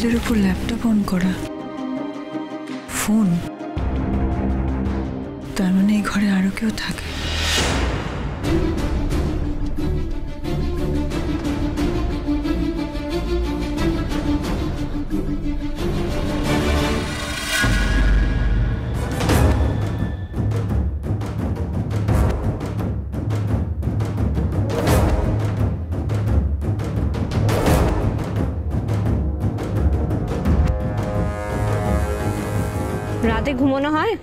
টেবিলের উপর laptop on করা, ফোন, তার মানে এই ঘরে আরো কেউ থাকে। রাতে ঘুমানো হয়?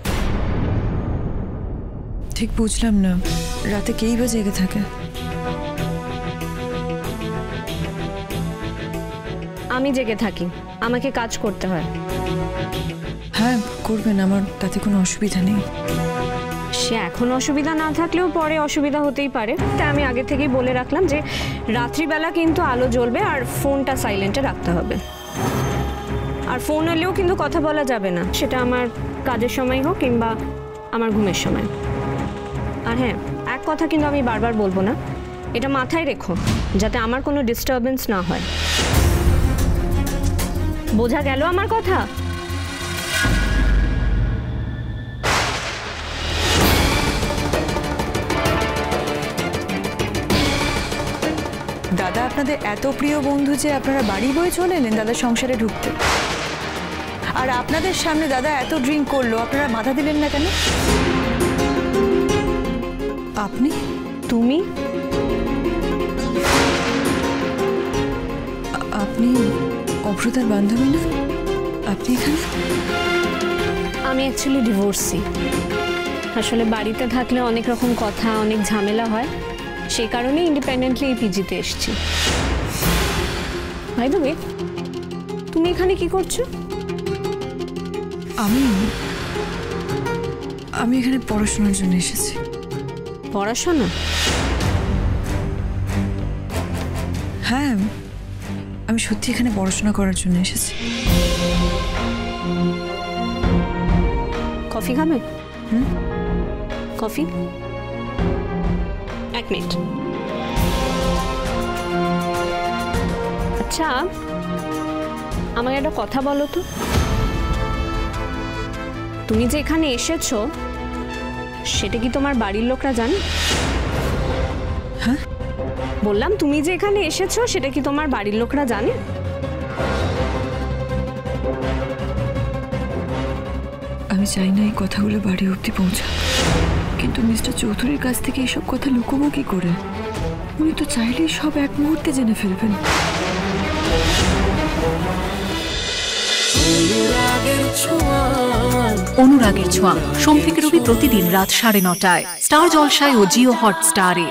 ঠিক বুঝলাম না, রাতে কেই বা জেগে থাকে? আমি জেগে থাকি, আমাকে কাজ করতে হয়। হ্যাঁ করবেন, আমার তাতে কোনো অসুবিধা নেই। সে এখন অসুবিধা না থাকলেও পরে অসুবিধা হতেই পারে, তাই আমি আগে থেকেই বলে রাখলাম যে রাত্রিবেলা কিন্তু আলো জ্বলবে আর ফোনটা সাইলেন্টে রাখতে হবে। আর ফোন এলেও কিন্তু কথা বলা যাবে না, সেটা আমার কাজের সময় হোক কিংবা আমার ঘুমের সময়। আর হ্যাঁ, এক কথা কিন্তু আমি বারবার বলবো না, এটা মাথায় রেখো যাতে আমার কোনো ডিস্টারবেন্স না হয়। বোঝা গেল আমার কথা? দাদা আপনাদের এত প্রিয় বন্ধু যে আপনারা বাড়ি বয়ে চলে এলেন দাদার সংসারে ঢুকতে, আর আপনাদের সামনে দাদা এত ড্রিঙ্ক করলো, আপনারা বাধা দিলেন না কেন? আপনি? তুমি? আপনি অভ্রতার বান্ধবী না? আপনি এখানে? আমি অ্যাকচুয়ালি ডিভোর্সি। আসলে বাড়িতে থাকলে অনেক রকম কথা, অনেক ঝামেলা হয়, সেই কারণে ইন্ডিপেন্ডেন্টলি এই পিজিতে এসেছি। বাই দ্য ওয়ে, তুমি এখানে কি করছো? আমি এখানে পড়াশোনার জন্য এসেছি। পড়াশোনা? হ্যাঁ, আমি সত্যি এখানে পড়াশোনা করার জন্য এসেছি। কফি খাবে? কফি? এক মিনিট। আচ্ছা, আমাকে একটা কথা বলো তো, তুমি যে এখানে এসেছো সেটা কি তোমার বাড়ির লোকরা জানে? হ্যাঁ বললাম, তুমি যে এখানে এসেছো সেটা কি তোমার বাড়ির লোকরা জানে? আমি চাই না এই কথাগুলো বাড়ি অবধি পৌঁছা, কিন্তু মিস্টার চৌধুরীর কাছ থেকে এইসব কথা লুকোবো কি করে? উনি তো চাইলেই সব এক মুহূর্তে জেনে ফেলবেন। অনুরাগের ছোঁয়া সোম থেকে রবি প্রতিদিন রাত 9:30টায় স্টার জলসায় ও জিও হটস্টারে।